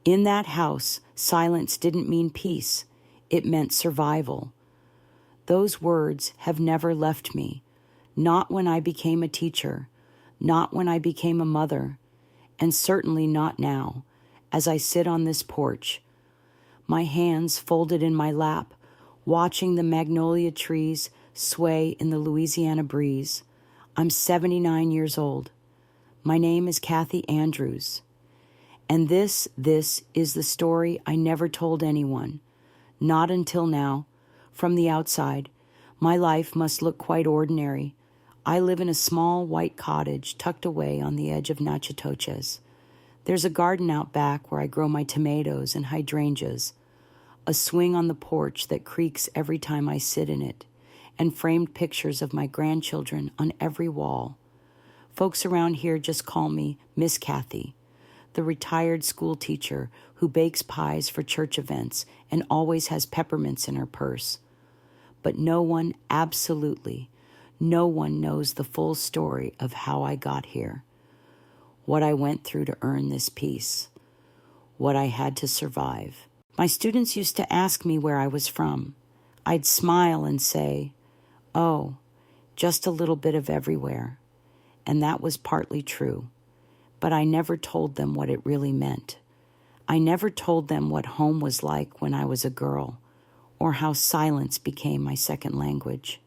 In that house, silence didn't mean peace. It meant survival. Those words have never left me, not when I became a teacher, not when I became a mother, and certainly not now, as I sit on this porch, my hands folded in my lap, watching the magnolia trees sway in the Louisiana breeze. I'm 79 years old. My name is Kathy Andrews. And this is the story I never told anyone. Not until now. From the outside, my life must look quite ordinary. I live in a small white cottage tucked away on the edge of Natchitoches. There's a garden out back where I grow my tomatoes and hydrangeas, a swing on the porch that creaks every time I sit in it, and framed pictures of my grandchildren on every wall. Folks around here just call me Miss Kathy, the retired school teacher who bakes pies for church events and always has peppermints in her purse. But no one, absolutely no one, knows the full story of how I got here, what I went through to earn this peace, what I had to survive. My students used to ask me where I was from. I'd smile and say, "Oh, just a little bit of everywhere." And that was partly true. But I never told them what it really meant. I never told them what home was like when I was a girl, or how silence became my second language.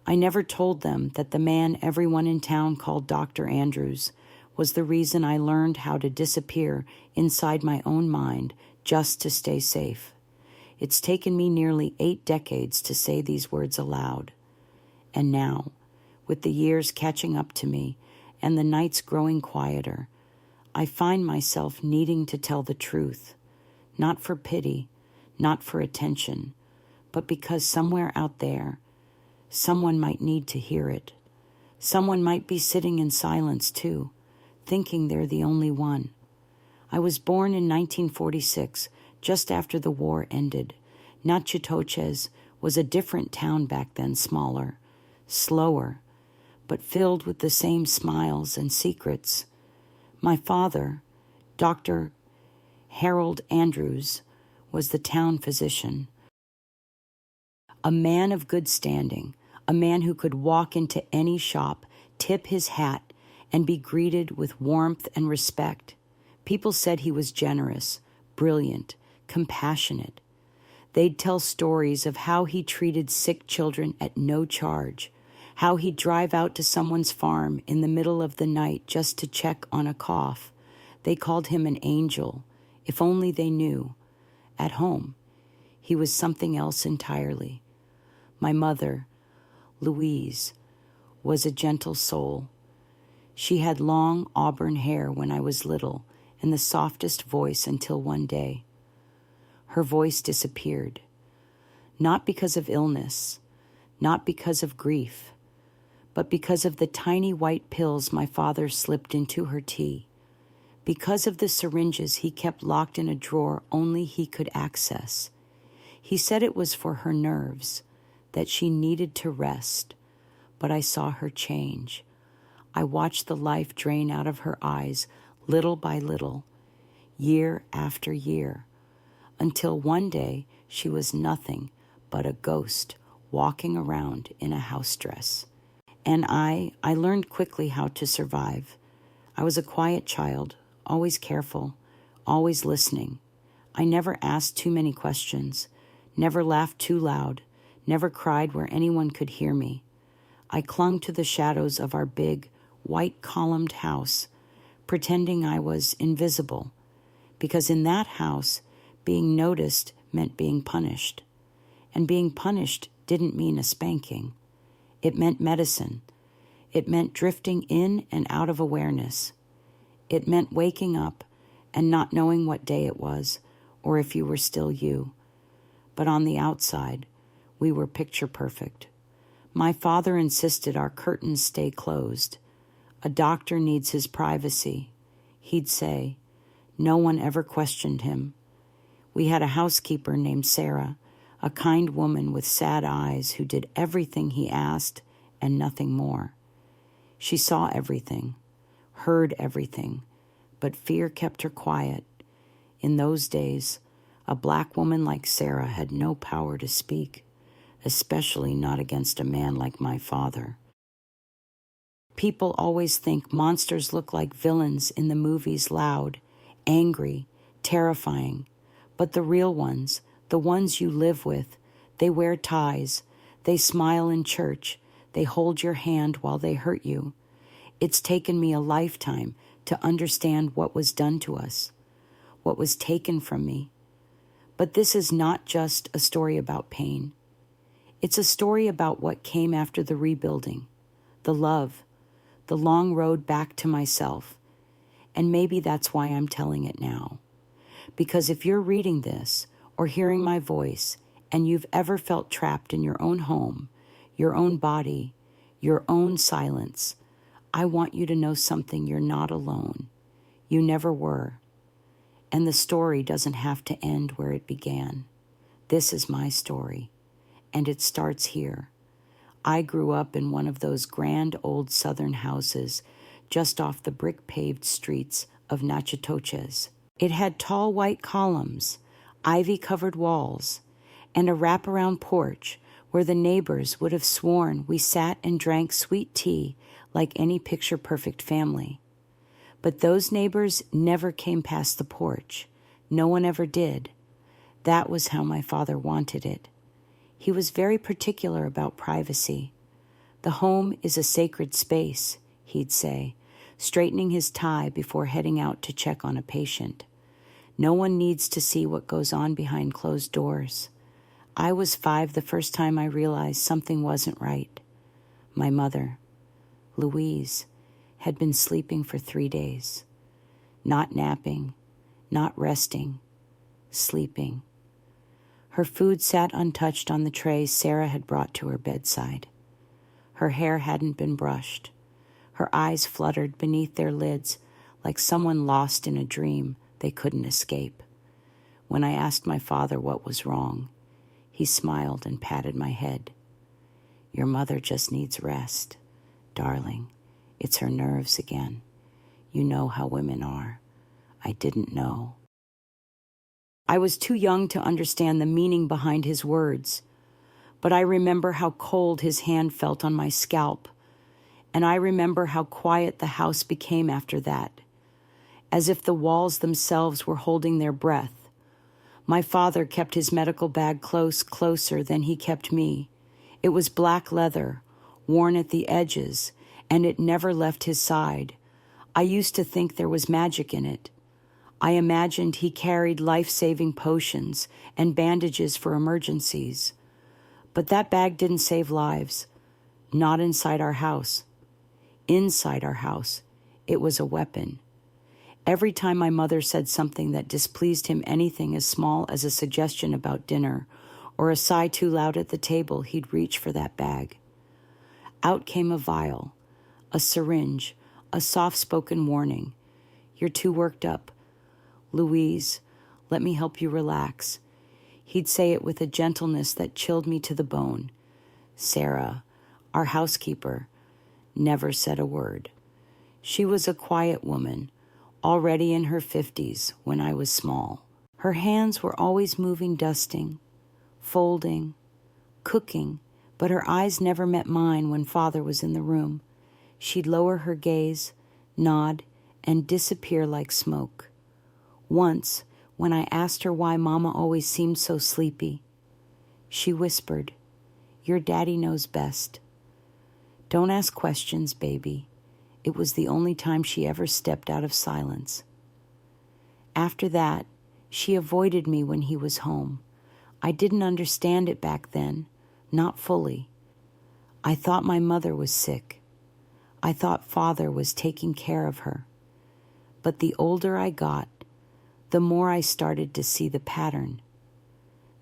I never told them that the man everyone in town called Dr. Andrews was the reason I learned how to disappear inside my own mind just to stay safe. It's taken me nearly 8 decades to say these words aloud. And now, with the years catching up to me and the nights growing quieter, I find myself needing to tell the truth, not for pity, not for attention, but because somewhere out there, someone might need to hear it. Someone might be sitting in silence too, thinking they're the only one. I was born in 1946, just after the war ended. Natchitoches was a different town back then, smaller, slower, but filled with the same smiles and secrets. My father, Dr. Harold Andrews, was the town physician, a man of good standing, a man who could walk into any shop, tip his hat, and be greeted with warmth and respect. People said he was generous, brilliant, compassionate. They'd tell stories of how he treated sick children at no charge, how he'd drive out to someone's farm in the middle of the night just to check on a cough. They called him an angel. If only they knew. At home, he was something else entirely. My mother, Louise, was a gentle soul. She had long auburn hair when I was little and the softest voice until one day. Her voice disappeared. Not because of illness, not because of grief, but because of the tiny white pills my father slipped into her tea, because of the syringes he kept locked in a drawer only he could access. He said it was for her nerves, that she needed to rest, but I saw her change. I watched the life drain out of her eyes little by little, year after year, until one day she was nothing but a ghost walking around in a house dress. And I learned quickly how to survive. I was a quiet child, always careful, always listening. I never asked too many questions, never laughed too loud, never cried where anyone could hear me. I clung to the shadows of our big, white-columned house, pretending I was invisible, because in that house, being noticed meant being punished. And being punished didn't mean a spanking. It meant medicine. It meant drifting in and out of awareness. It meant waking up and not knowing what day it was, or if you were still you. But on the outside, we were picture perfect. My father insisted our curtains stay closed. A doctor needs his privacy, he'd say. No one ever questioned him. We had a housekeeper named Sarah, a kind woman with sad eyes who did everything he asked and nothing more. She saw everything, heard everything, but fear kept her quiet. In those days, a black woman like Sarah had no power to speak, especially not against a man like my father. People always think monsters look like villains in the movies, loud, angry, terrifying. But the real ones, the ones you live with, they wear ties, they smile in church, they hold your hand while they hurt you. It's taken me a lifetime to understand what was done to us, what was taken from me. But this is not just a story about pain. It's a story about what came after the rebuilding, the love, the long road back to myself. And maybe that's why I'm telling it now. Because if you're reading this or hearing my voice and you've ever felt trapped in your own home, your own body, your own silence, I want you to know something: you're not alone. You never were. And the story doesn't have to end where it began. This is my story, and it starts here. I grew up in one of those grand old southern houses just off the brick-paved streets of Natchitoches. It had tall white columns, ivy-covered walls, and a wraparound porch where the neighbors would have sworn we sat and drank sweet tea like any picture-perfect family. But those neighbors never came past the porch. No one ever did. That was how my father wanted it. He was very particular about privacy. The home is a sacred space, he'd say, straightening his tie before heading out to check on a patient. No one needs to see what goes on behind closed doors. I was 5 the first time I realized something wasn't right. My mother, Louise, had been sleeping for 3 days. Not napping, not resting, sleeping. Her food sat untouched on the tray Sarah had brought to her bedside. Her hair hadn't been brushed. Her eyes fluttered beneath their lids like someone lost in a dream they couldn't escape. When I asked my father what was wrong, he smiled and patted my head. "Your mother just needs rest, darling. It's her nerves again. You know how women are." I didn't know. I was too young to understand the meaning behind his words, but I remember how cold his hand felt on my scalp, and I remember how quiet the house became after that, as if the walls themselves were holding their breath. My father kept his medical bag closer than he kept me. It was black leather, worn at the edges, and it never left his side. I used to think there was magic in it. I imagined he carried life-saving potions and bandages for emergencies. But that bag didn't save lives. Not inside our house. Inside our house, it was a weapon. Every time my mother said something that displeased him, anything as small as a suggestion about dinner or a sigh too loud at the table, he'd reach for that bag. Out came a vial, a syringe, a soft-spoken warning. "You're too worked up. Louise, let me help you relax." He'd say it with a gentleness that chilled me to the bone. Sarah, our housekeeper, never said a word. She was a quiet woman, already in her 50s when I was small. Her hands were always moving, dusting, folding, cooking, but her eyes never met mine when Father was in the room. She'd lower her gaze, nod, and disappear like smoke. Once, when I asked her why Mama always seemed so sleepy, she whispered, "Your daddy knows best." Don't ask questions, baby. It was the only time she ever stepped out of silence. After that, she avoided me when he was home. I didn't understand it back then, not fully. I thought my mother was sick. I thought Father was taking care of her. But the older I got, the more I started to see the pattern.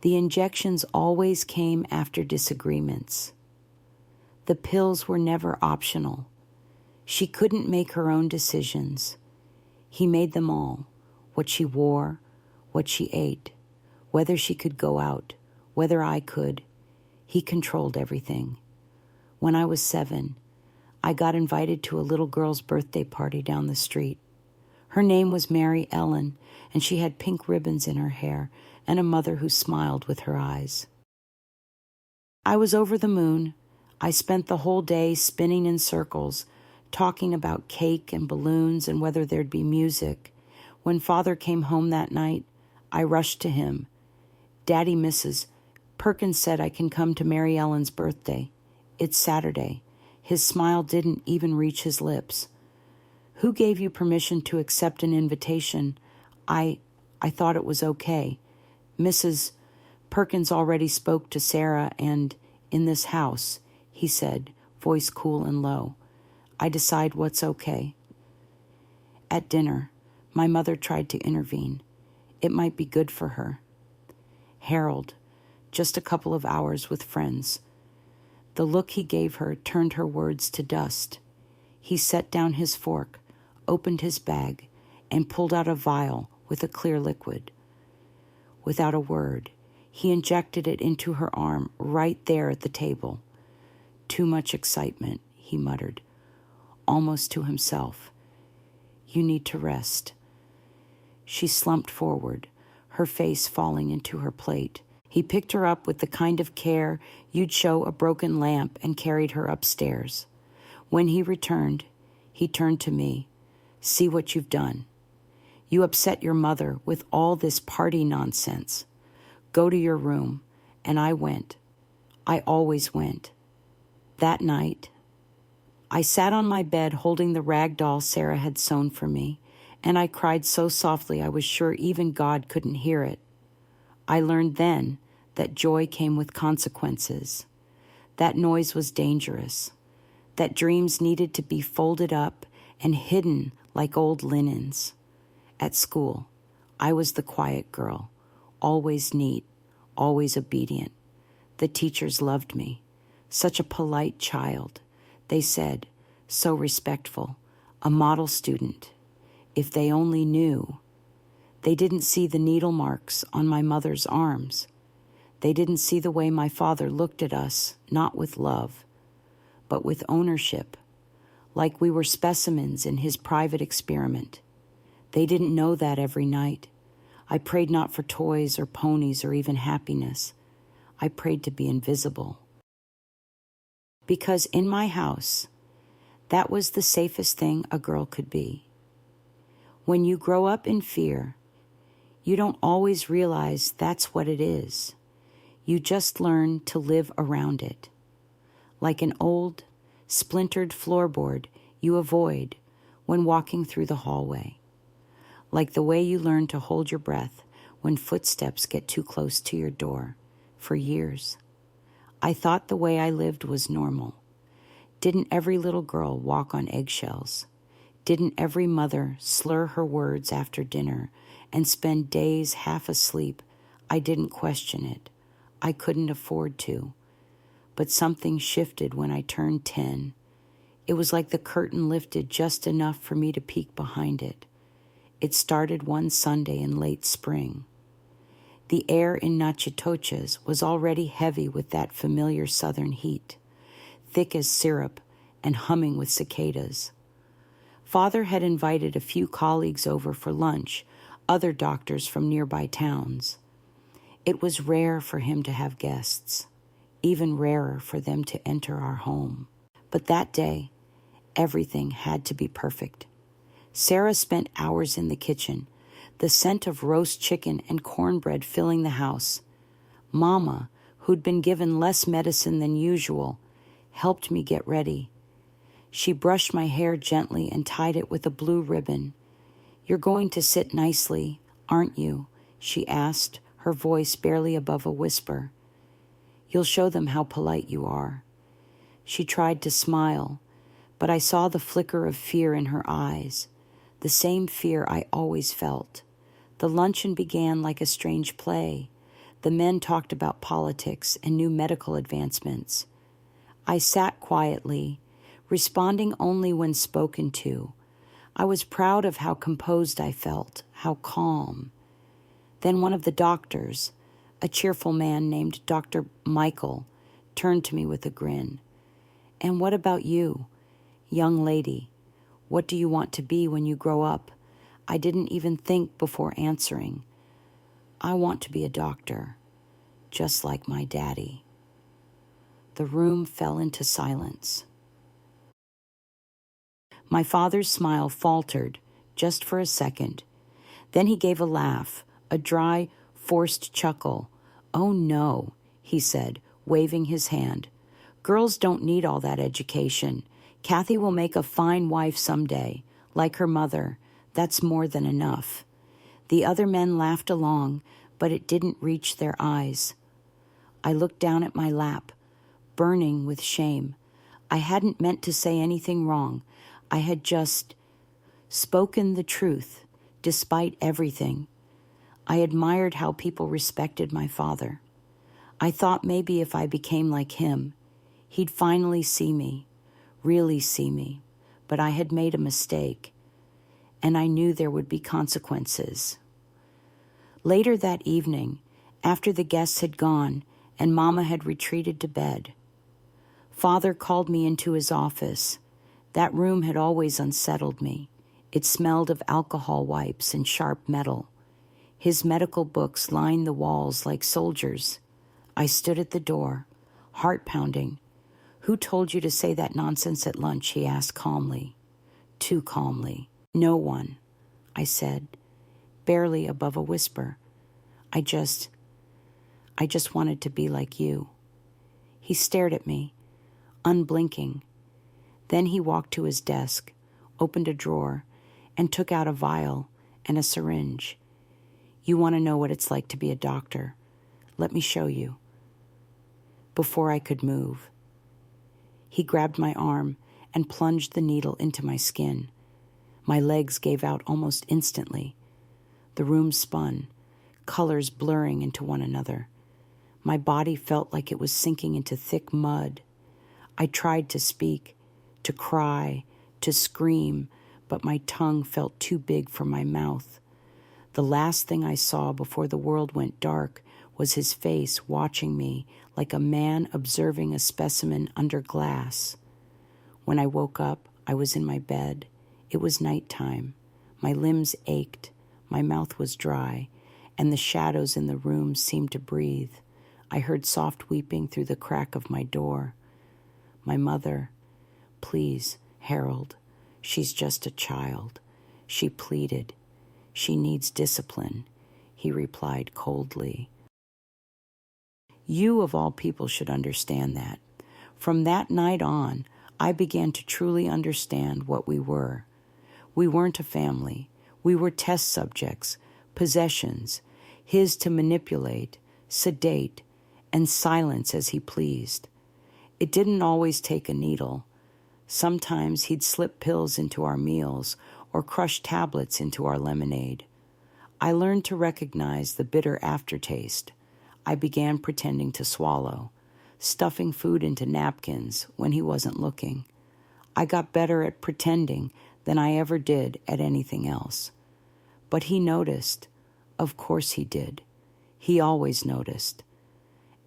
The injections always came after disagreements. The pills were never optional. She couldn't make her own decisions. He made them all: what she wore, what she ate, whether she could go out, whether I could. He controlled everything. When I was 7, I got invited to a little girl's birthday party down the street. Her name was Mary Ellen, and she had pink ribbons in her hair and a mother who smiled with her eyes. I was over the moon. I spent the whole day spinning in circles, talking about cake and balloons and whether there'd be music. When Father came home that night, I rushed to him. Daddy, Mrs. Perkins said I can come to Mary Ellen's birthday. It's Saturday. His smile didn't even reach his lips. Who gave you permission to accept an invitation? I thought it was okay. Mrs. Perkins already spoke to Sarah and in this house, he said, voice cool and low. I decide what's okay. At dinner, my mother tried to intervene. It might be good for her. Harold, just a couple of hours with friends. The look he gave her turned her words to dust. He set down his fork, opened his bag, and pulled out a vial with a clear liquid. Without a word, he injected it into her arm right there at the table. Too much excitement, he muttered, almost to himself. You need to rest. She slumped forward, her face falling into her plate. He picked her up with the kind of care you'd show a broken lamp and carried her upstairs. When he returned, he turned to me. See what you've done. You upset your mother with all this party nonsense. Go to your room. And I went. I always went. That night, I sat on my bed holding the rag doll Sarah had sewn for me, and I cried so softly I was sure even God couldn't hear it. I learned then that joy came with consequences. That noise was dangerous. That dreams needed to be folded up and hidden like old linens. At school, I was the quiet girl, always neat, always obedient. The teachers loved me. Such a polite child. They said, so respectful, a model student. If they only knew. They didn't see the needle marks on my mother's arms. They didn't see the way my father looked at us, not with love, but with ownership, like we were specimens in his private experiment. They didn't know that every night. I prayed not for toys or ponies or even happiness. I prayed to be invisible. Because in my house, that was the safest thing a girl could be. When you grow up in fear, you don't always realize that's what it is. You just learn to live around it. Like an old, splintered floorboard you avoid when walking through the hallway. Like the way you learn to hold your breath when footsteps get too close to your door. For years, I thought the way I lived was normal. Didn't every little girl walk on eggshells? Didn't every mother slur her words after dinner and spend days half asleep? I didn't question it. I couldn't afford to. But something shifted when I turned 10. It was like the curtain lifted just enough for me to peek behind it. It started one Sunday in late spring. The air in Natchitoches was already heavy with that familiar southern heat, thick as syrup and humming with cicadas. Father had invited a few colleagues over for lunch, other doctors from nearby towns. It was rare for him to have guests, even rarer for them to enter our home. But that day, everything had to be perfect. Sarah spent hours in the kitchen, the scent of roast chicken and cornbread filling the house. Mama, who'd been given less medicine than usual, helped me get ready. She brushed my hair gently and tied it with a blue ribbon. You're going to sit nicely, aren't you? She asked, her voice barely above a whisper. You'll show them how polite you are. She tried to smile, but I saw the flicker of fear in her eyes, the same fear I always felt. The luncheon began like a strange play. The men talked about politics and new medical advancements. I sat quietly, responding only when spoken to. I was proud of how composed I felt, how calm. Then one of the doctors, a cheerful man named Dr. Michael, turned to me with a grin. And what about you, young lady? What do you want to be when you grow up? I didn't even think before answering. I want to be a doctor, just like my daddy. The room fell into silence. My father's smile faltered just for a second. Then he gave a laugh, a dry, forced chuckle. "Oh no," he said, waving his hand. "Girls don't need all that education. Kathy will make a fine wife someday, like her mother. That's more than enough." The other men laughed along, but it didn't reach their eyes. I looked down at my lap, burning with shame. I hadn't meant to say anything wrong. I had just spoken the truth, despite everything. I admired how people respected my father. I thought maybe if I became like him, he'd finally see me, really see me. But I had made a mistake, and I knew there would be consequences. Later that evening, after the guests had gone and Mama had retreated to bed, Father called me into his office. That room had always unsettled me. It smelled of alcohol wipes and sharp metal. His medical books lined the walls like soldiers. I stood at the door, heart pounding. "Who told you to say that nonsense at lunch?" he asked calmly. Too calmly. "No one," I said, barely above a whisper. I just wanted to be like you." He stared at me, unblinking. Then he walked to his desk, opened a drawer, and took out a vial and a syringe. "You want to know what it's like to be a doctor? Let me show you." Before I could move, he grabbed my arm and plunged the needle into my skin. My legs gave out almost instantly. The room spun, colors blurring into one another. My body felt like it was sinking into thick mud. I tried to speak, to cry, to scream, but my tongue felt too big for my mouth. The last thing I saw before the world went dark was his face watching me like a man observing a specimen under glass. When I woke up, I was in my bed. It was nighttime. My limbs ached, my mouth was dry, and the shadows in the room seemed to breathe. I heard soft weeping through the crack of my door. My mother, "Please, Harold, she's just a child," she pleaded. "She needs discipline," he replied coldly. You, of all people, should understand that. From that night on, I began to truly understand what we were. We weren't a family. We were test subjects, possessions, his to manipulate, sedate, and silence as he pleased. It didn't always take a needle. Sometimes he'd slip pills into our meals or crush tablets into our lemonade. I learned to recognize the bitter aftertaste. I began pretending to swallow, stuffing food into napkins when he wasn't looking. I got better at pretending than I ever did at anything else. But he noticed. Of course he did. He always noticed.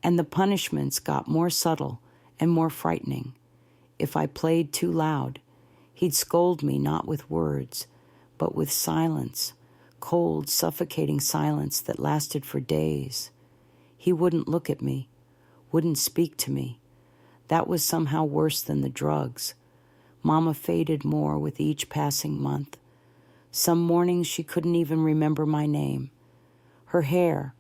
And the punishments got more subtle and more frightening. If I played too loud, he'd scold me not with words, but with silence, cold, suffocating silence that lasted for days. He wouldn't look at me, wouldn't speak to me. That was somehow worse than the drugs. Mama faded more with each passing month. Some mornings she couldn't even remember my name. Her hair,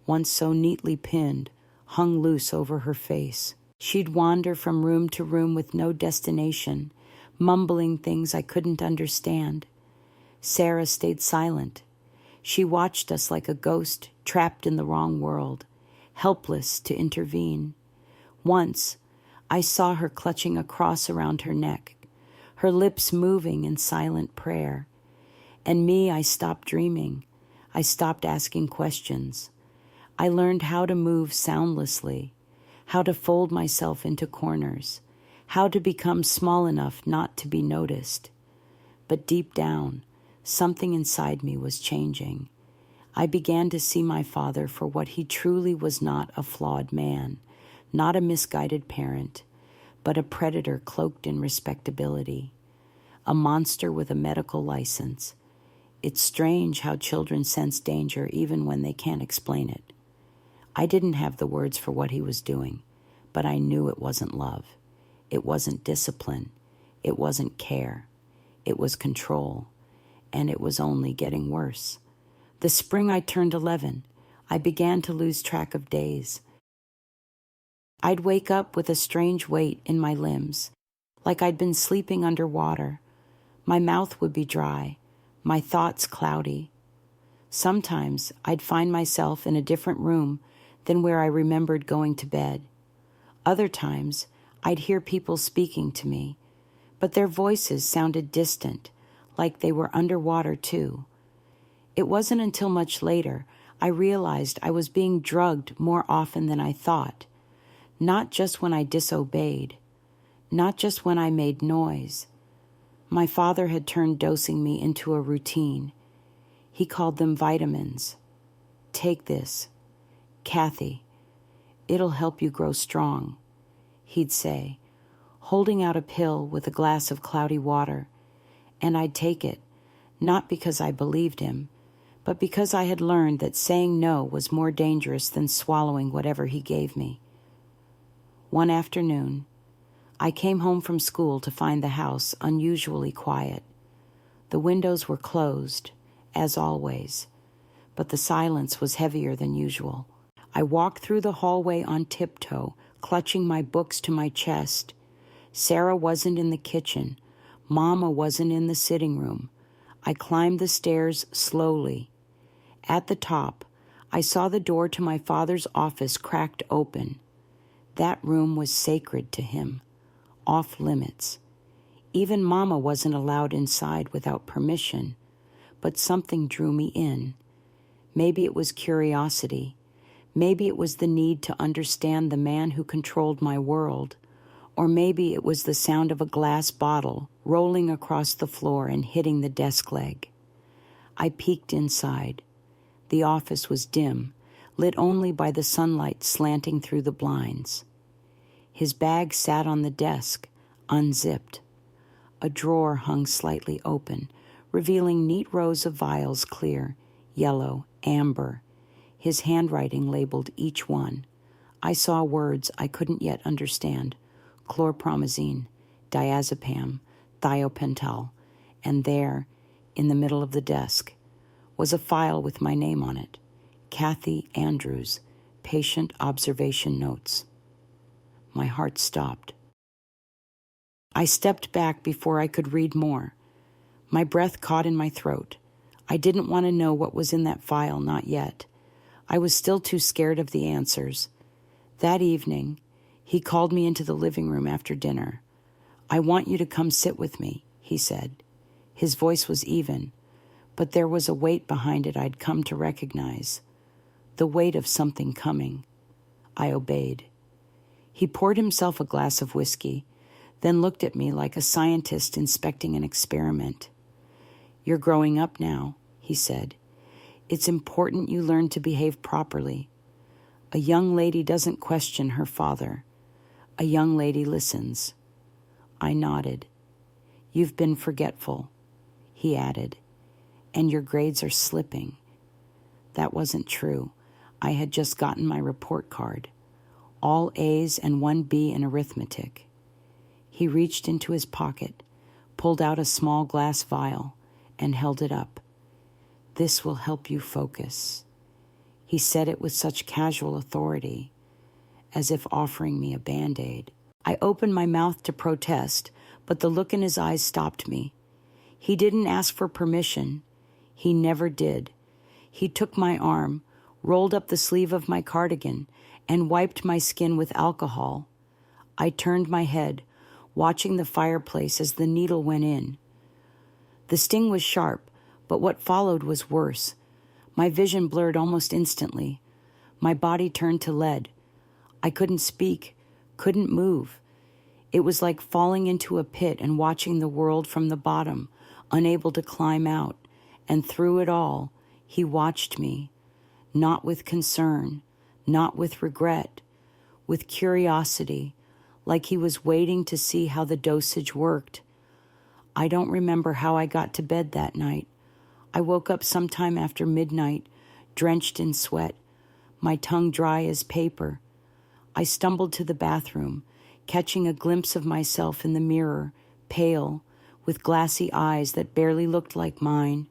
once so neatly pinned, hung loose over her face. She'd wander from room to room with no destination, mumbling things I couldn't understand. Sarah stayed silent. She watched us like a ghost trapped in the wrong world, helpless to intervene. Once, I saw her clutching a cross around her neck, her lips moving in silent prayer. And me, I stopped dreaming. I stopped asking questions. I learned how to move soundlessly, how to fold myself into corners, how to become small enough not to be noticed. But deep down, something inside me was changing. I began to see my father for what he truly was: not a flawed man, not a misguided parent, but a predator cloaked in respectability, a monster with a medical license. It's strange how children sense danger even when they can't explain it. I didn't have the words for what he was doing, but I knew it wasn't love. It wasn't discipline. It wasn't care. It was control, and it was only getting worse. The spring I turned 11, I began to lose track of days. I'd wake up with a strange weight in my limbs, like I'd been sleeping underwater. My mouth would be dry, my thoughts cloudy. Sometimes I'd find myself in a different room than where I remembered going to bed. Other times, I'd hear people speaking to me, but their voices sounded distant, like they were underwater too. It wasn't until much later I realized I was being drugged more often than I thought, not just when I disobeyed, not just when I made noise. My father had turned dosing me into a routine. He called them vitamins. Take this, Kathy. It'll help you grow strong, he'd say, holding out a pill with a glass of cloudy water, and I'd take it, not because I believed him, but because I had learned that saying no was more dangerous than swallowing whatever he gave me. One afternoon, I came home from school to find the house unusually quiet. The windows were closed, as always, but the silence was heavier than usual. I walked through the hallway on tiptoe, clutching my books to my chest. Sarah wasn't in the kitchen. Mama wasn't in the sitting room. I climbed the stairs slowly. At the top, I saw the door to my father's office cracked open. That room was sacred to him, off limits. Even Mama wasn't allowed inside without permission, but something drew me in. Maybe it was curiosity. Maybe it was the need to understand the man who controlled my world. Or maybe it was the sound of a glass bottle rolling across the floor and hitting the desk leg. I peeked inside. The office was dim, lit only by the sunlight slanting through the blinds. His bag sat on the desk, unzipped. A drawer hung slightly open, revealing neat rows of vials, clear, yellow, amber. His handwriting labeled each one. I saw words I couldn't yet understand: chlorpromazine, diazepam, thiopental, and there, in the middle of the desk, was a file with my name on it: Kathy Andrews, Patient Observation Notes. My heart stopped. I stepped back before I could read more. My breath caught in my throat. I didn't want to know what was in that file, not yet. I was still too scared of the answers. That evening, he called me into the living room after dinner. "I want you to come sit with me," he said. His voice was even, but there was a weight behind it I'd come to recognize. The weight of something coming. I obeyed. He poured himself a glass of whiskey, then looked at me like a scientist inspecting an experiment. "You're growing up now," he said. "It's important you learn to behave properly. A young lady doesn't question her father. A young lady listens." I nodded. "You've been forgetful," he added, "and your grades are slipping." That wasn't true. I had just gotten my report card. All A's and 1 B in arithmetic. He reached into his pocket, pulled out a small glass vial, and held it up. "This will help you focus." He said it with such casual authority, as if offering me a Band-Aid. I opened my mouth to protest, but the look in his eyes stopped me. He didn't ask for permission. He never did. He took my arm, rolled up the sleeve of my cardigan, and wiped my skin with alcohol. I turned my head, watching the fireplace as the needle went in. The sting was sharp, but what followed was worse. My vision blurred almost instantly. My body turned to lead. I couldn't speak, couldn't move. It was like falling into a pit and watching the world from the bottom, unable to climb out. And through it all, he watched me, not with concern, not with regret, with curiosity, like he was waiting to see how the dosage worked. I don't remember how I got to bed that night. I woke up sometime after midnight, drenched in sweat, my tongue dry as paper. I stumbled to the bathroom, catching a glimpse of myself in the mirror, pale, with glassy eyes that barely looked like mine.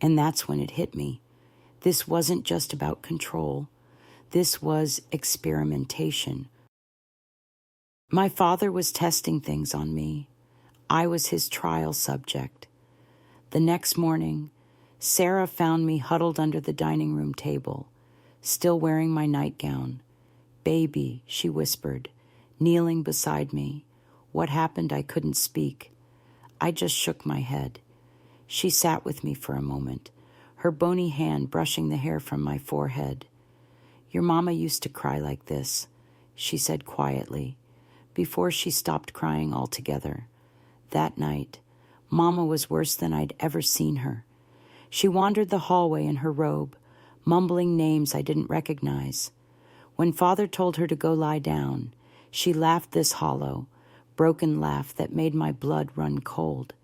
And that's when it hit me. This wasn't just about control. This was experimentation. My father was testing things on me. I was his trial subject. The next morning, Sarah found me huddled under the dining room table, still wearing my nightgown. "Baby," she whispered, kneeling beside me. What happened, I couldn't speak. I just shook my head. She sat with me for a moment, her bony hand brushing the hair from my forehead. "Your mama used to cry like this," she said quietly, before she stopped crying altogether. That night, Mama was worse than I'd ever seen her. She wandered the hallway in her robe, mumbling names I didn't recognize. When Father told her to go lie down, she laughed this hollow, broken laugh that made my blood run cold.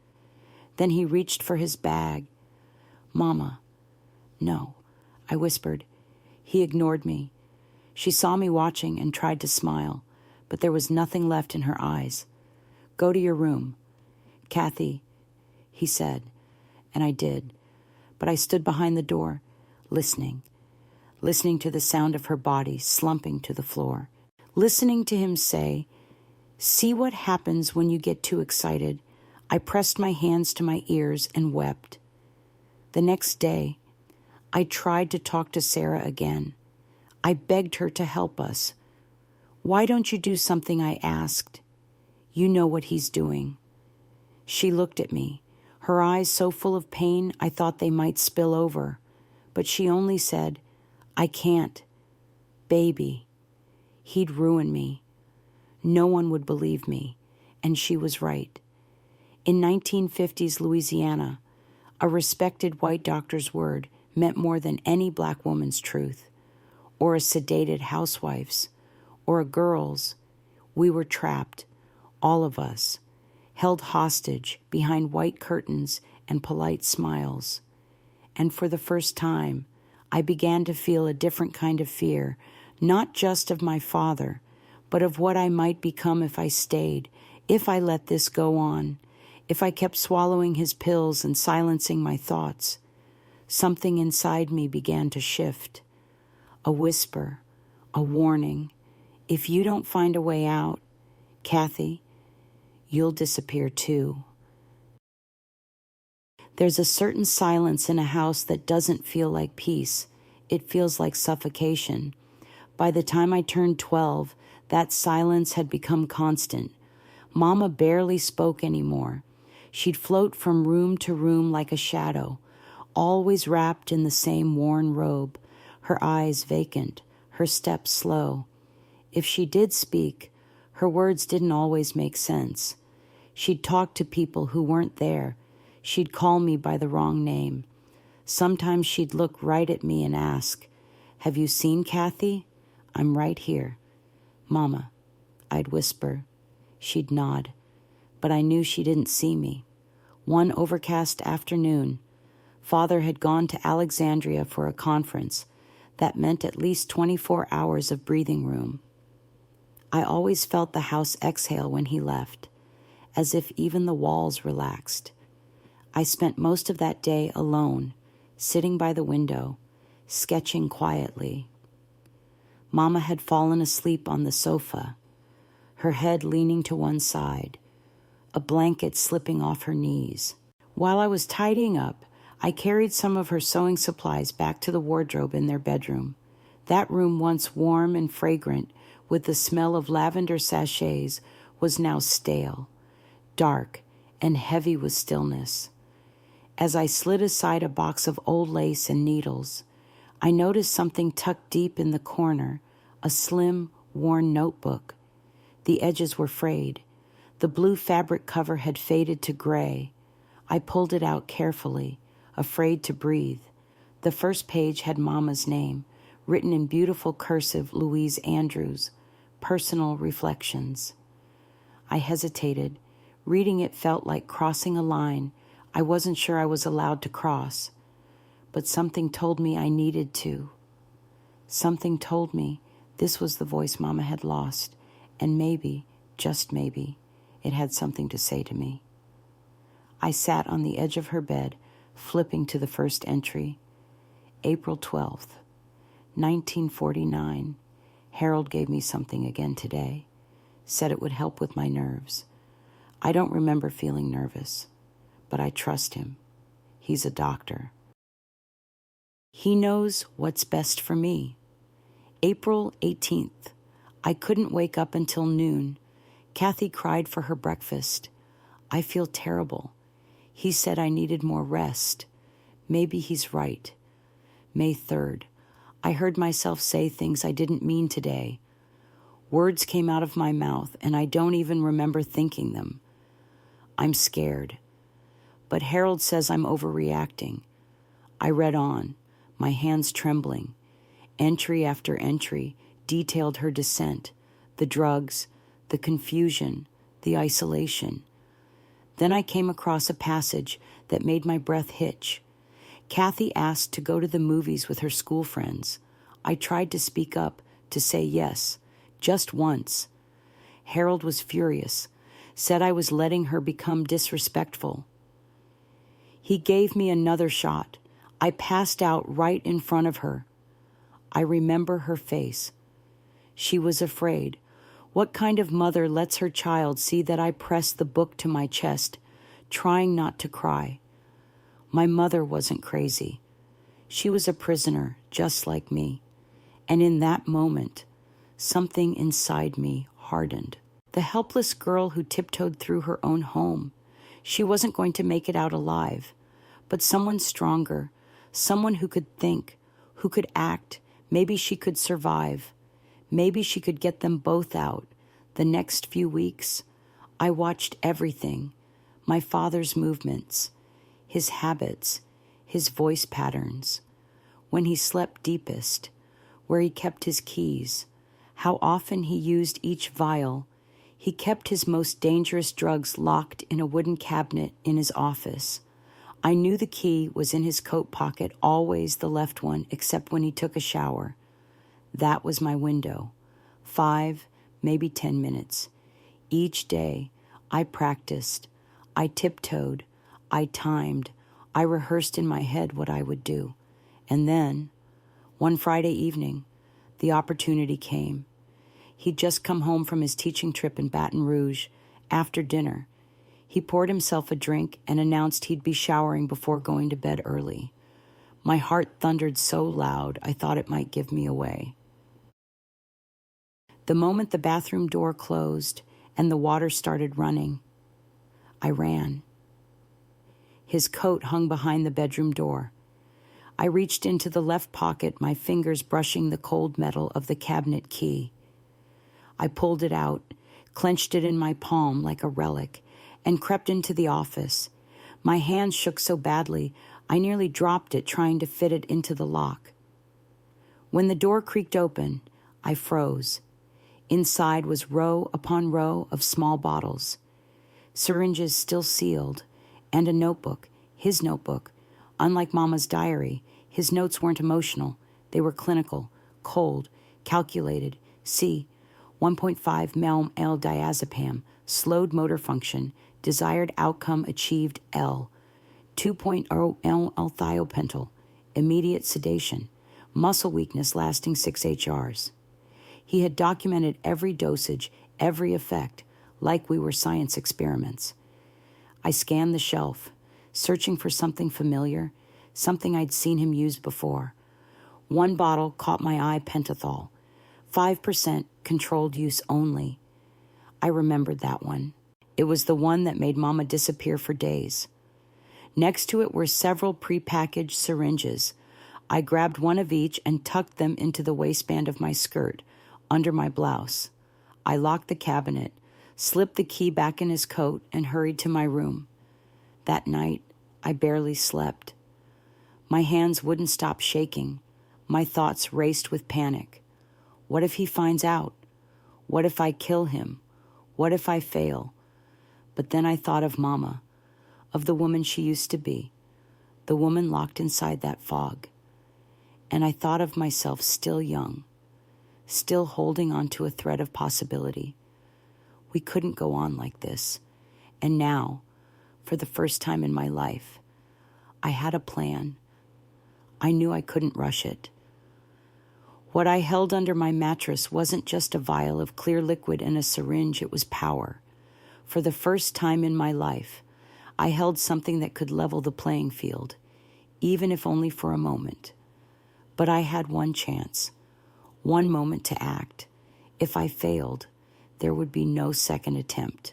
Then he reached for his bag. "Mama." "No," I whispered. He ignored me. She saw me watching and tried to smile, but there was nothing left in her eyes. "Go to your room." "Kathy," he said, and I did. But I stood behind the door, listening to the sound of her body slumping to the floor, listening to him say, "See what happens when you get too excited." I pressed my hands to my ears and wept. The next day, I tried to talk to Sarah again. I begged her to help us. "Why don't you do something?" I asked. "You know what he's doing." She looked at me, her eyes so full of pain I thought they might spill over. But she only said, "I can't. Baby, he'd ruin me." No one would believe me, and she was right. In 1950s Louisiana, a respected white doctor's word meant more than any black woman's truth, or a sedated housewife's, or a girl's. We were trapped, all of us, held hostage behind white curtains and polite smiles. And for the first time, I began to feel a different kind of fear, not just of my father, but of what I might become if I stayed, if I let this go on, if I kept swallowing his pills and silencing my thoughts. Something inside me began to shift. A whisper, a warning. If you don't find a way out, Kathy, you'll disappear too. There's a certain silence in a house that doesn't feel like peace. It feels like suffocation. By the time I turned 12, that silence had become constant. Mama barely spoke anymore. She'd float from room to room like a shadow, always wrapped in the same worn robe, her eyes vacant, her steps slow. If she did speak, her words didn't always make sense. She'd talk to people who weren't there. She'd call me by the wrong name. Sometimes she'd look right at me and ask, "Have you seen Kathy?" "I'm right here." "Mama," I'd whisper. She'd nod, but I knew she didn't see me. One overcast afternoon, Father had gone to Alexandria for a conference. That meant at least 24 hours of breathing room. I always felt the house exhale when he left, as if even the walls relaxed. I spent most of that day alone, sitting by the window, sketching quietly. Mama had fallen asleep on the sofa, her head leaning to one side, a blanket slipping off her knees. While I was tidying up, I carried some of her sewing supplies back to the wardrobe in their bedroom. That room, once warm and fragrant with the smell of lavender sachets, was now stale, dark, and heavy with stillness. As I slid aside a box of old lace and needles, I noticed something tucked deep in the corner, a slim, worn notebook. The edges were frayed. The blue fabric cover had faded to gray. I pulled it out carefully, afraid to breathe. The first page had Mama's name, written in beautiful cursive, Louise Andrews, Personal Reflections. I hesitated. Reading it felt like crossing a line I wasn't sure I was allowed to cross. but something told me I needed to. Something told me this was the voice Mama had lost, and maybe, just maybe, it had something to say to me. I sat on the edge of her bed, flipping to the first entry. April 12th, 1949. Harold gave me something again today. Said it would help with my nerves. I don't remember feeling nervous, but I trust him. He's a doctor. He knows what's best for me. April 18th. I couldn't wake up until noon. Kathy cried for her breakfast. I feel terrible. He said I needed more rest. Maybe he's right. May 3rd. I heard myself say things I didn't mean today. Words came out of my mouth, and I don't even remember thinking them. I'm scared. But Harold says I'm overreacting. I read on, my hands trembling. Entry after entry detailed her descent, the drugs, the confusion, the isolation. Then I came across a passage that made my breath hitch. Kathy asked to go to the movies with her school friends. I tried to speak up, to say yes, just once. Harold was furious, said I was letting her become disrespectful. He gave me another shot. I passed out right in front of her. I remember her face. She was afraid. What kind of mother lets her child see that I press the book to my chest, trying not to cry? My mother wasn't crazy. She was a prisoner, just like me. And in that moment, something inside me hardened. The helpless girl who tiptoed through her own home. She wasn't going to make it out alive. But someone stronger, someone who could think, who could act, maybe she could survive. Maybe she could get them both out. The next few weeks, I watched everything. My father's movements, his habits, his voice patterns, when he slept deepest, where he kept his keys, how often he used each vial. He kept his most dangerous drugs locked in a wooden cabinet in his office. I knew the key was in his coat pocket, always the left one, except when he took a shower. That was my window. 5, maybe 10 minutes. Each day, I practiced. I tiptoed. I timed. I rehearsed in my head what I would do. And then, one Friday evening, the opportunity came. He'd just come home from his teaching trip in Baton Rouge. After dinner, he poured himself a drink and announced he'd be showering before going to bed early. My heart thundered so loud I thought it might give me away. The moment the bathroom door closed and the water started running, I ran. His coat hung behind the bedroom door. I reached into the left pocket, my fingers brushing the cold metal of the cabinet key. I pulled it out, clenched it in my palm like a relic, and crept into the office. My hands shook so badly, I nearly dropped it trying to fit it into the lock. When the door creaked open, I froze. Inside was row upon row of small bottles, syringes still sealed, and a notebook, his notebook. Unlike Mama's diary, his notes weren't emotional. They were clinical, cold, calculated. C, 1.5 ml L-diazepam, slowed motor function, desired outcome achieved L, 2.0 L-thiopental, immediate sedation, muscle weakness lasting 6 HRs. He had documented every dosage, every effect, like we were science experiments. I scanned the shelf, searching for something familiar, something I'd seen him use before. One bottle caught my eye, pentothal, 5% controlled use only. I remembered that one. It was the one that made Mama disappear for days. Next to it were several prepackaged syringes. I grabbed one of each and tucked them into the waistband of my skirt, under my blouse. I locked the cabinet, slipped the key back in his coat, and hurried to my room. That night, I barely slept. My hands wouldn't stop shaking. My thoughts raced with panic. What if he finds out? What if I kill him? What if I fail? But then I thought of Mama, of the woman she used to be, the woman locked inside that fog. And I thought of myself still young, still holding on to a thread of possibility. We couldn't go on like this. And now, for the first time in my life, I had a plan. I knew I couldn't rush it. What I held under my mattress wasn't just a vial of clear liquid and a syringe, it was power. For the first time in my life, I held something that could level the playing field, even if only for a moment. But I had one chance, one moment to act. If I failed, there would be no second attempt.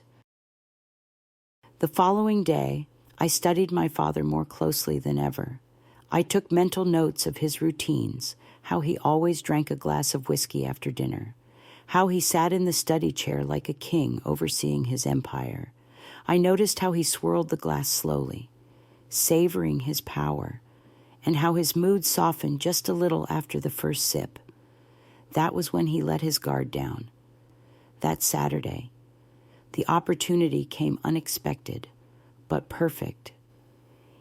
The following day, I studied my father more closely than ever. I took mental notes of his routines, how he always drank a glass of whiskey after dinner, how he sat in the study chair like a king overseeing his empire. I noticed how he swirled the glass slowly, savoring his power, and how his mood softened just a little after the first sip. That was when he let his guard down. That Saturday, the opportunity came unexpected, but perfect.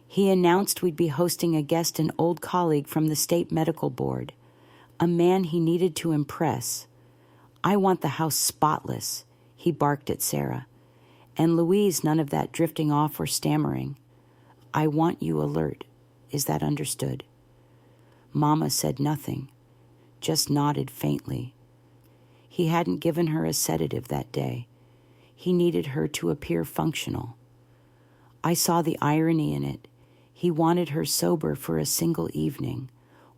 He announced we'd be hosting a guest, an old colleague from the state medical board, a man he needed to impress. I want the house spotless, he barked at Sarah. And Louise, none of that drifting off or stammering. I want you alert. Is that understood? Mama said nothing, just nodded faintly. He hadn't given her a sedative that day. He needed her to appear functional. I saw the irony in it. He wanted her sober for a single evening,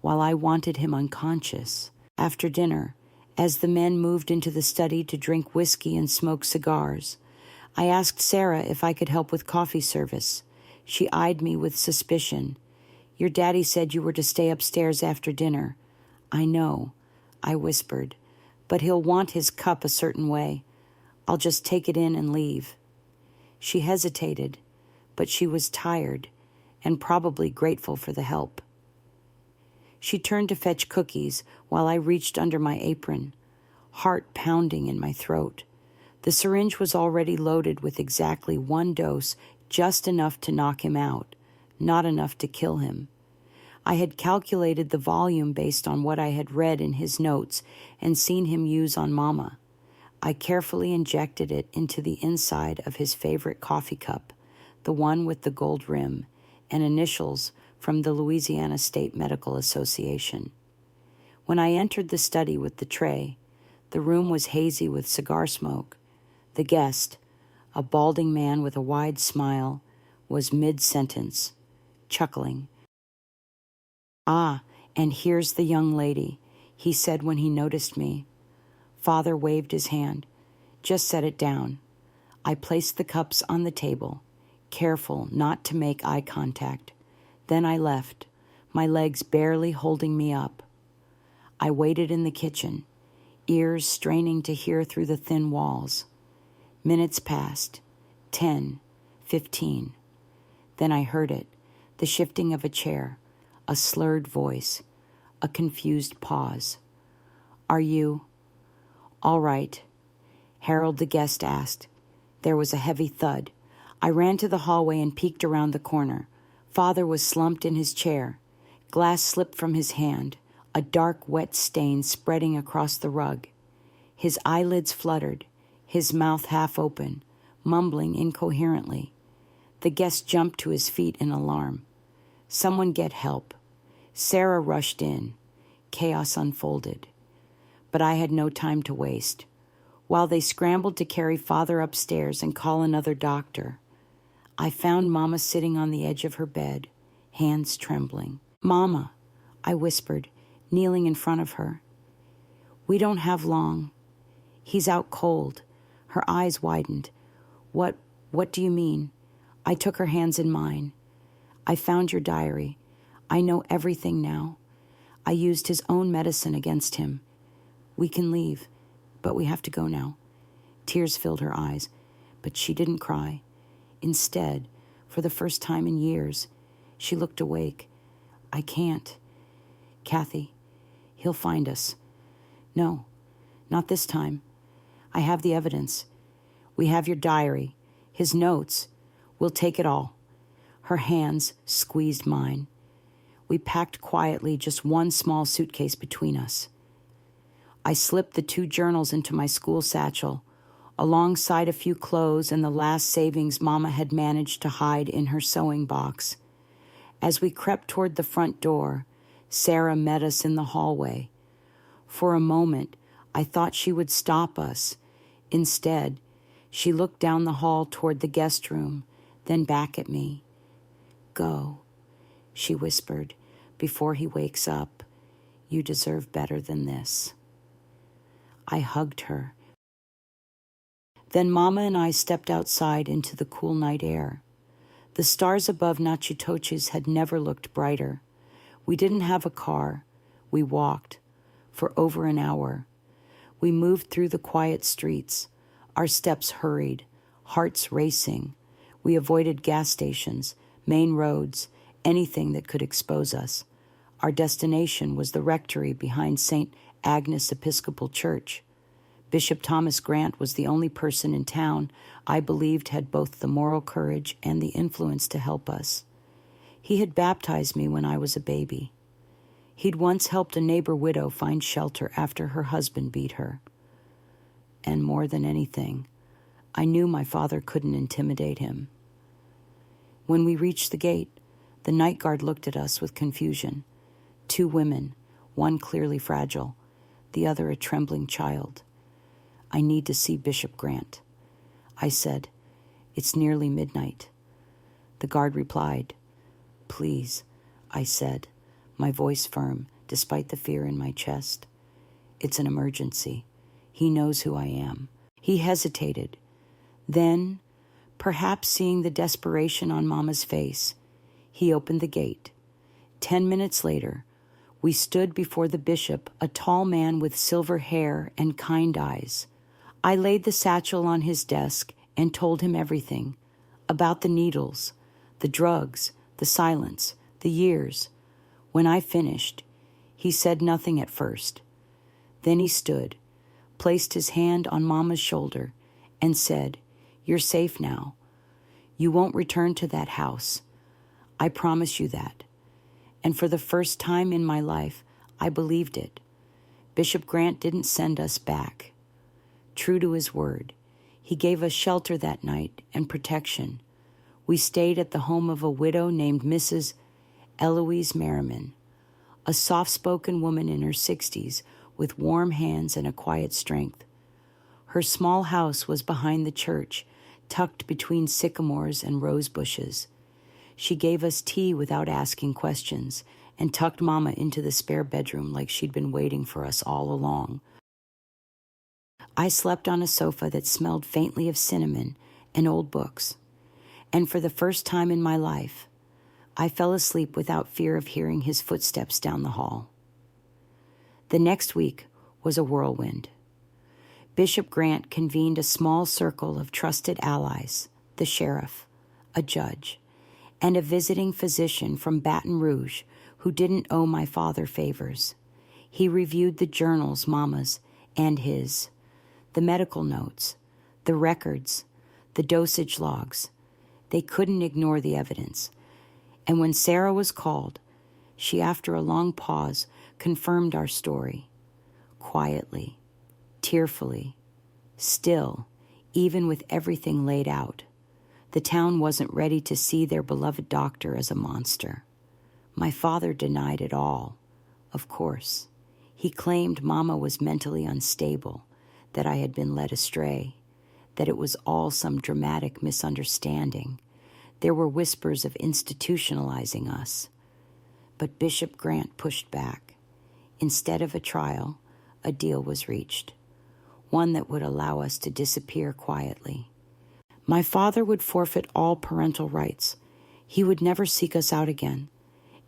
while I wanted him unconscious. After dinner, as the men moved into the study to drink whiskey and smoke cigars, I asked Sarah if I could help with coffee service. She eyed me with suspicion. Your daddy said you were to stay upstairs after dinner. I know, I whispered, but he'll want his cup a certain way. I'll just take it in and leave. She hesitated, but she was tired and probably grateful for the help. She turned to fetch cookies while I reached under my apron, heart pounding in my throat. The syringe was already loaded with exactly one dose, just enough to knock him out, not enough to kill him. I had calculated the volume based on what I had read in his notes and seen him use on Mama. I carefully injected it into the inside of his favorite coffee cup, the one with the gold rim, and initials from the Louisiana State Medical Association. When I entered the study with the tray, the room was hazy with cigar smoke. The guest, a balding man with a wide smile, was mid-sentence, chuckling. Ah, and here's the young lady, he said when he noticed me. Father waved his hand. Just set it down. I placed the cups on the table, careful not to make eye contact. Then I left, my legs barely holding me up. I waited in the kitchen, ears straining to hear through the thin walls. Minutes passed, 10, 15. Then I heard it, the shifting of a chair, a slurred voice, a confused pause. Are you? All right, Harold the guest asked. There was a heavy thud. I ran to the hallway and peeked around the corner. Father was slumped in his chair. Glass slipped from his hand, a dark, wet stain spreading across the rug. His eyelids fluttered, his mouth half open, mumbling incoherently. The guest jumped to his feet in alarm. Someone get help. Sarah rushed in. Chaos unfolded. But I had no time to waste. While they scrambled to carry Father upstairs and call another doctor, I found Mama sitting on the edge of her bed, hands trembling. Mama, I whispered, kneeling in front of her. We don't have long. He's out cold. Her eyes widened. What do you mean? I took her hands in mine. I found your diary. I know everything now. I used his own medicine against him. We can leave, but we have to go now. Tears filled her eyes, but she didn't cry. Instead, for the first time in years, she looked awake. I can't. Kathy, he'll find us. No, not this time. I have the evidence. We have your diary, his notes. We'll take it all. Her hands squeezed mine. We packed quietly, just one small suitcase between us. I slipped the 2 journals into my school satchel, alongside a few clothes and the last savings Mama had managed to hide in her sewing box. As we crept toward the front door, Sarah met us in the hallway. For a moment, I thought she would stop us. Instead, she looked down the hall toward the guest room, then back at me. "Go," she whispered, "before he wakes up. You deserve better than this." I hugged her. Then Mama and I stepped outside into the cool night air. The stars above Natchitoches had never looked brighter. We didn't have a car. We walked for over an hour. We moved through the quiet streets. Our steps hurried, hearts racing. We avoided gas stations, main roads, anything that could expose us. Our destination was the rectory behind St. Agnes Episcopal Church. Bishop Thomas Grant was the only person in town I believed had both the moral courage and the influence to help us. He had baptized me when I was a baby. He'd once helped a neighbor widow find shelter after her husband beat her. And more than anything, I knew my father couldn't intimidate him. When we reached the gate, the night guard looked at us with confusion. 2 women, one clearly fragile, the other a trembling child. "I need to see Bishop Grant." I said, "It's nearly midnight." The guard replied, "Please," I said, my voice firm despite the fear in my chest. "It's an emergency. He knows who I am." He hesitated. Then, perhaps seeing the desperation on Mama's face, he opened the gate. 10 minutes later, we stood before the bishop, a tall man with silver hair and kind eyes. I laid the satchel on his desk and told him everything about the needles, the drugs, the silence, the years. When I finished, he said nothing at first. Then he stood, placed his hand on Mama's shoulder, and said, "You're safe now. You won't return to that house. I promise you that." And for the first time in my life, I believed it. Bishop Grant didn't send us back. True to his word, he gave us shelter that night and protection. We stayed at the home of a widow named Mrs. Eloise Merriman, a soft-spoken woman in her 60s with warm hands and a quiet strength. Her small house was behind the church, tucked between sycamores and rose bushes. She gave us tea without asking questions and tucked Mama into the spare bedroom like she'd been waiting for us all along. I slept on a sofa that smelled faintly of cinnamon and old books, and for the first time in my life, I fell asleep without fear of hearing his footsteps down the hall. The next week was a whirlwind. Bishop Grant convened a small circle of trusted allies, the sheriff, a judge, and a visiting physician from Baton Rouge who didn't owe my father favors. He reviewed the journals, Mama's and his, the medical notes, the records, the dosage logs. They couldn't ignore the evidence. And when Sarah was called, she, after a long pause, confirmed our story. Quietly, tearfully, still, even with everything laid out. The town wasn't ready to see their beloved doctor as a monster. My father denied it all, of course. He claimed Mama was mentally unstable, that I had been led astray, that it was all some dramatic misunderstanding. There were whispers of institutionalizing us. But Bishop Grant pushed back. Instead of a trial, a deal was reached, one that would allow us to disappear quietly. My father would forfeit all parental rights. He would never seek us out again.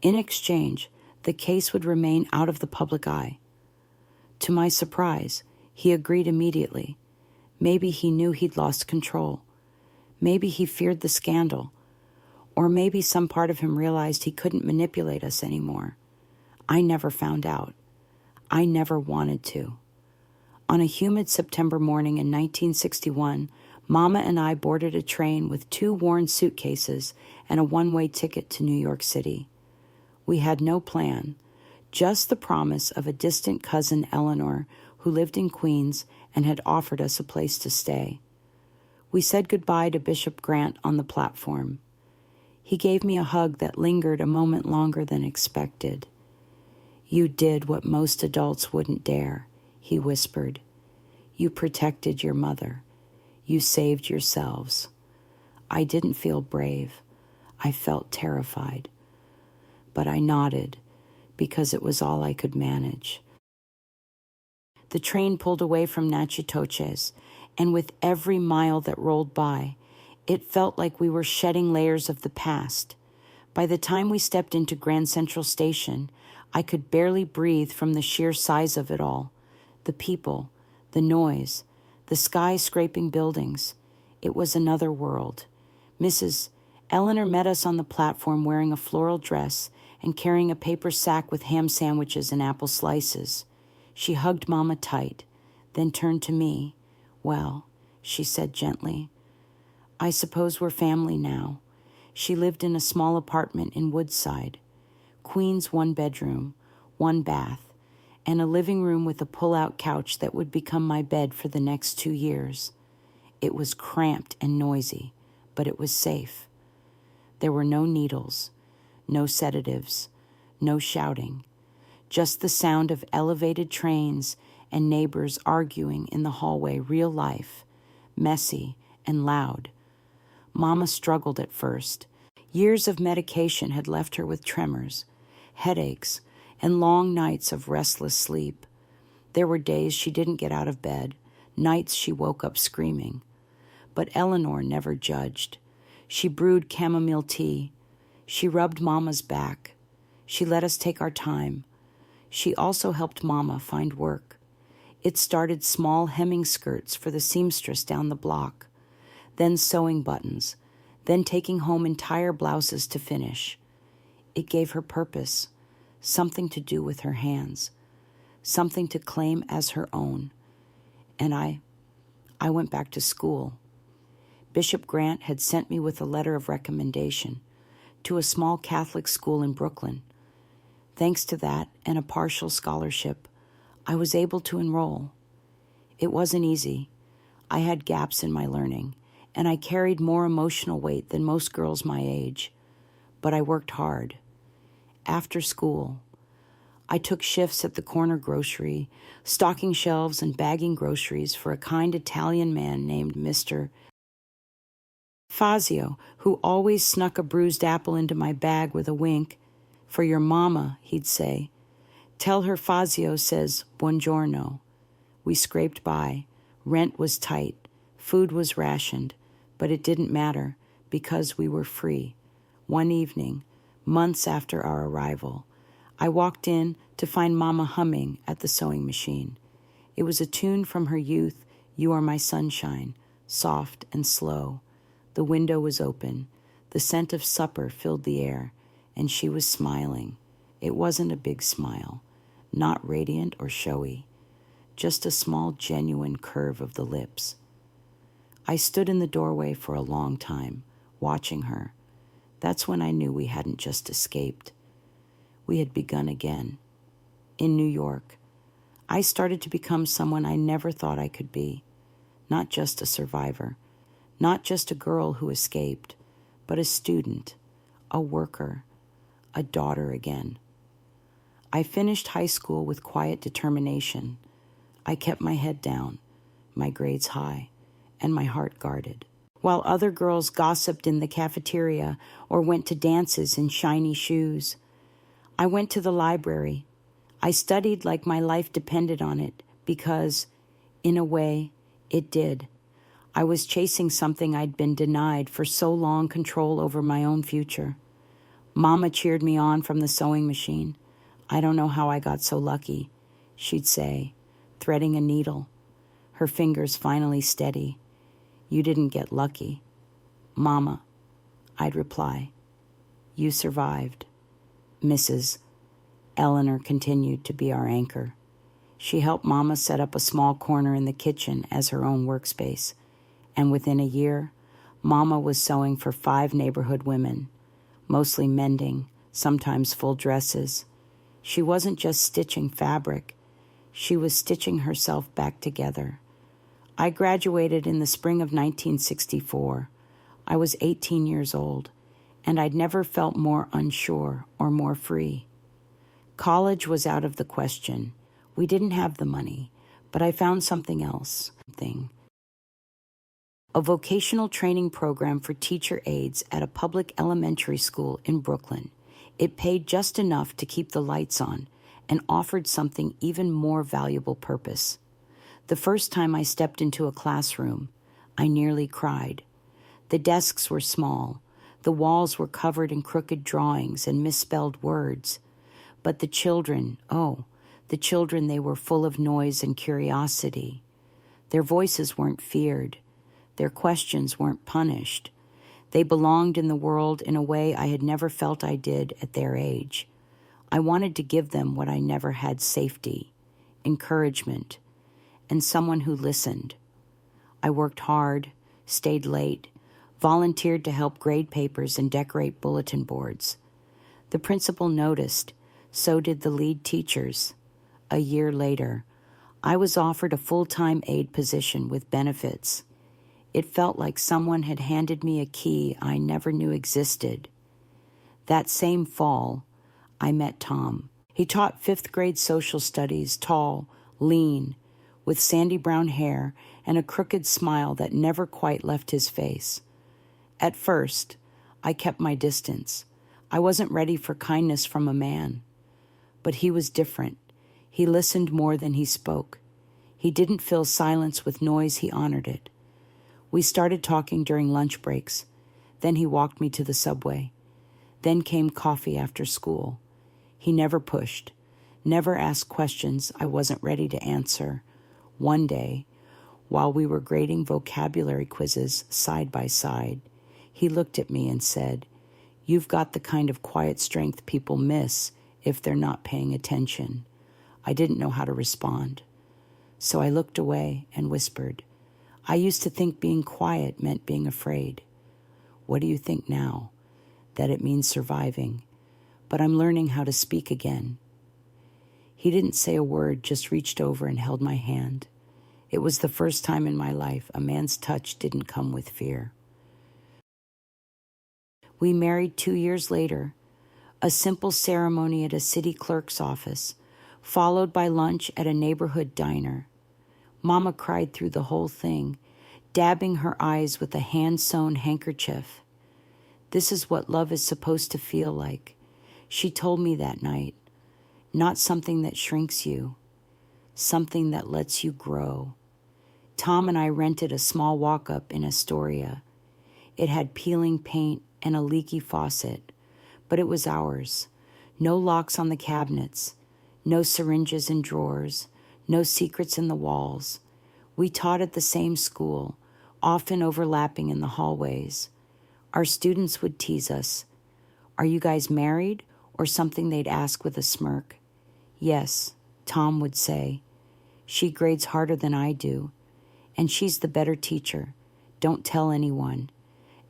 In exchange, the case would remain out of the public eye. To my surprise, he agreed immediately. Maybe he knew he'd lost control. Maybe he feared the scandal. Or maybe some part of him realized he couldn't manipulate us anymore. I never found out. I never wanted to. On a humid September morning in 1961, Mama and I boarded a train with 2 worn suitcases and a one-way ticket to New York City. We had no plan, just the promise of a distant cousin, Eleanor, who lived in Queens and had offered us a place to stay. We said goodbye to Bishop Grant on the platform. He gave me a hug that lingered a moment longer than expected. "You did what most adults wouldn't dare," he whispered. "You protected your mother. You saved yourselves." I didn't feel brave. I felt terrified. But I nodded because it was all I could manage. The train pulled away from Natchitoches, and with every mile that rolled by, it felt like we were shedding layers of the past. By the time we stepped into Grand Central Station, I could barely breathe from the sheer size of it all. The people, the noise, the sky-scraping buildings. It was another world. Mrs. Eleanor met us on the platform wearing a floral dress and carrying a paper sack with ham sandwiches and apple slices. She hugged Mama tight, then turned to me. "Well," she said gently, "I suppose we're family now." She lived in a small apartment in Woodside. Queens 1 bedroom, 1 bath, and a living room with a pull-out couch that would become my bed for the next 2 years. It was cramped and noisy, but it was safe. There were no needles, no sedatives, no shouting, just the sound of elevated trains and neighbors arguing in the hallway, real life, messy and loud. Mama struggled at first. Years of medication had left her with tremors, headaches, and long nights of restless sleep. There were days she didn't get out of bed, nights she woke up screaming. But Eleanor never judged. She brewed chamomile tea. She rubbed Mama's back. She let us take our time. She also helped Mama find work. It started small hemming skirts for the seamstress down the block, then sewing buttons, then taking home entire blouses to finish. It gave her purpose, something to do with her hands, something to claim as her own. And I went back to school. Bishop Grant had sent me with a letter of recommendation to a small Catholic school in Brooklyn. Thanks to that and a partial scholarship, I was able to enroll. It wasn't easy. I had gaps in my learning, and I carried more emotional weight than most girls my age. But I worked hard. After school, I took shifts at the corner grocery, stocking shelves and bagging groceries for a kind Italian man named Mr. Fazio, who always snuck a bruised apple into my bag with a wink. "For your mama," he'd say. "Tell her Fazio says buongiorno." We scraped by. Rent was tight. Food was rationed. But it didn't matter because we were free. One evening, months after our arrival, I walked in to find Mama humming at the sewing machine. It was a tune from her youth, "You Are My Sunshine," soft and slow. The window was open. The scent of supper filled the air, and she was smiling. It wasn't a big smile, not radiant or showy, just a small, genuine curve of the lips. I stood in the doorway for a long time, watching her. That's when I knew we hadn't just escaped. We had begun again. In New York, I started to become someone I never thought I could be. Not just a survivor, not just a girl who escaped, but a student, a worker, a daughter again. I finished high school with quiet determination. I kept my head down, my grades high, and my heart guarded. While other girls gossiped in the cafeteria or went to dances in shiny shoes, I went to the library. I studied like my life depended on it because, in a way, it did. I was chasing something I'd been denied for so long, control over my own future. Mama cheered me on from the sewing machine. "I don't know how I got so lucky," she'd say, threading a needle, her fingers finally steady. "You didn't get lucky, Mama," I'd reply. "You survived." Mrs. Eleanor continued to be our anchor. She helped Mama set up a small corner in the kitchen as her own workspace, And within a year, Mama was sewing for 5 neighborhood women, mostly mending, sometimes full dresses. She wasn't just stitching fabric. She was stitching herself back together. I graduated in the spring of 1964. I was 18 years old, and I'd never felt more unsure or more free. College was out of the question. We didn't have the money, but I found something else. A vocational training program for teacher aides at a public elementary school in Brooklyn. It paid just enough to keep the lights on and offered something even more valuable purpose. The first time I stepped into a classroom, I nearly cried. The desks were small. The walls were covered in crooked drawings and misspelled words. But the children, they were full of noise and curiosity. Their voices weren't feared. Their questions weren't punished. They belonged in the world in a way I had never felt I did at their age. I wanted to give them what I never had: safety, encouragement, and someone who listened. I worked hard, stayed late, volunteered to help grade papers and decorate bulletin boards. The principal noticed, so did the lead teachers. A year later, I was offered a full-time aide position with benefits. It felt like someone had handed me a key I never knew existed. That same fall, I met Tom. He taught 5th grade social studies, tall, lean, with sandy brown hair and a crooked smile that never quite left his face. At first, I kept my distance. I wasn't ready for kindness from a man. But he was different. He listened more than he spoke. He didn't fill silence with noise, he honored it. We started talking during lunch breaks. Then he walked me to the subway. Then came coffee after school. He never pushed, never asked questions I wasn't ready to answer. One day, while we were grading vocabulary quizzes side by side, he looked at me and said, "You've got the kind of quiet strength people miss if they're not paying attention." I didn't know how to respond. So I looked away and whispered, "I used to think being quiet meant being afraid. What do you think now?" That it means surviving. But I'm learning how to speak again. He didn't say a word, just reached over and held my hand. It was the first time in my life a man's touch didn't come with fear. We married 2 years later, a simple ceremony at a city clerk's office, followed by lunch at a neighborhood diner. Mama cried through the whole thing, dabbing her eyes with a hand-sewn handkerchief. This is what love is supposed to feel like. She told me that night. Not something that shrinks you, something that lets you grow. Tom and I rented a small walk-up in Astoria. It had peeling paint and a leaky faucet, but it was ours. No locks on the cabinets, no syringes in drawers, no secrets in the walls. We taught at the same school, often overlapping in the hallways. Our students would tease us. "Are you guys married?" or something they'd ask with a smirk. "Yes," Tom would say. "She grades harder than I do, and she's the better teacher. Don't tell anyone."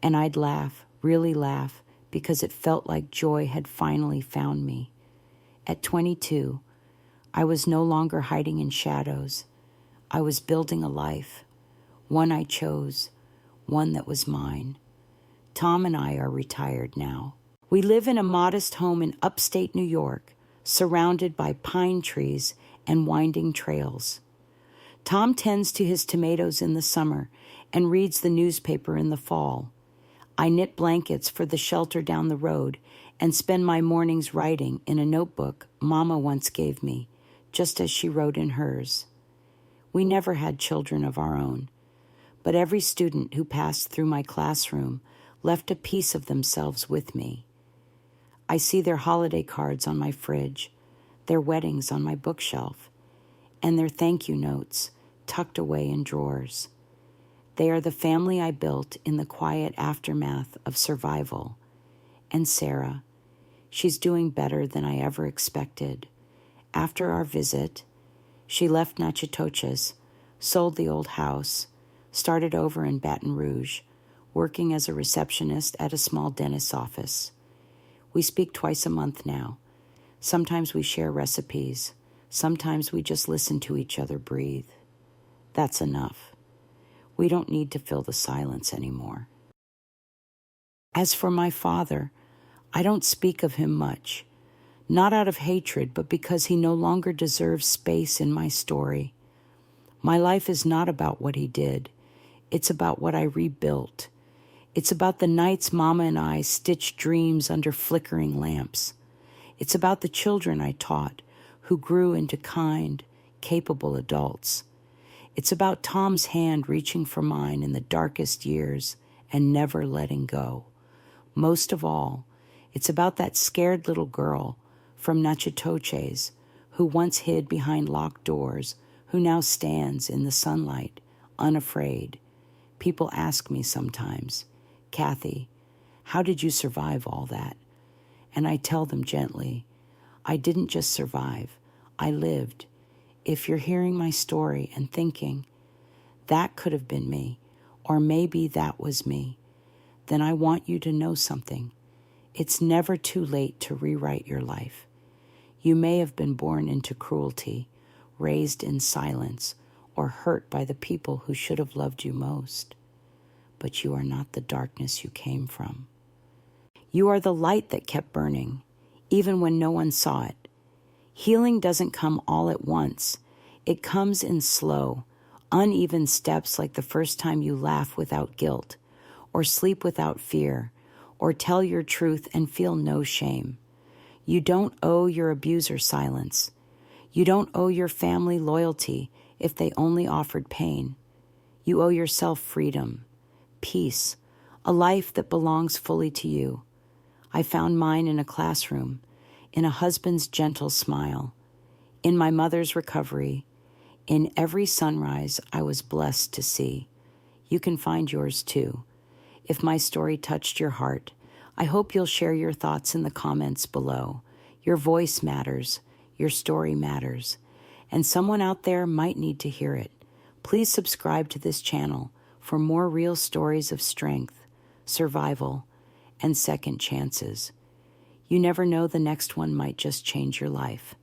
And I'd laugh, really laugh, because it felt like joy had finally found me. At 22, I was no longer hiding in shadows. I was building a life, one I chose, one that was mine. Tom and I are retired now. We live in a modest home in upstate New York, surrounded by pine trees and winding trails. Tom tends to his tomatoes in the summer and reads the newspaper in the fall. I knit blankets for the shelter down the road and spend my mornings writing in a notebook Mama once gave me, just as she wrote in hers. We never had children of our own, but every student who passed through my classroom left a piece of themselves with me. I see their holiday cards on my fridge, their weddings on my bookshelf, and their thank you notes tucked away in drawers. They are the family I built in the quiet aftermath of survival. And Sarah, she's doing better than I ever expected. After our visit, she left Natchitoches, sold the old house, Started over in Baton Rouge, working as a receptionist at a small dentist's office. We speak twice a month now. Sometimes we share recipes. Sometimes we just listen to each other breathe. That's enough. We don't need to fill the silence anymore. As for my father, I don't speak of him much, not out of hatred, but because he no longer deserves space in my story. My life is not about what he did. It's about what I rebuilt. It's about the nights Mama and I stitched dreams under flickering lamps. It's about the children I taught who grew into kind, capable adults. It's about Tom's hand reaching for mine in the darkest years and never letting go. Most of all, it's about that scared little girl from Natchitoches who once hid behind locked doors, who now stands in the sunlight, unafraid. People ask me sometimes, Kathy, how did you survive all that? And I tell them gently, I didn't just survive, I lived. If you're hearing my story and thinking, that could have been me, or maybe that was me, then I want you to know something. It's never too late to rewrite your life. You may have been born into cruelty, raised in silence, or hurt by the people who should have loved you most. But you are not the darkness you came from. You are the light that kept burning, even when no one saw it. Healing doesn't come all at once. It comes in slow, uneven steps, like the first time you laugh without guilt, or sleep without fear, or tell your truth and feel no shame. You don't owe your abuser silence. You don't owe your family loyalty if they only offered pain. You owe yourself freedom, peace, a life that belongs fully to you. I found mine in a classroom, in a husband's gentle smile, in my mother's recovery, in every sunrise I was blessed to see. You can find yours too. If my story touched your heart, I hope you'll share your thoughts in the comments below. Your voice matters, your story matters, and someone out there might need to hear it. Please subscribe to this channel for more real stories of strength, survival, and second chances. You never know, the next one might just change your life.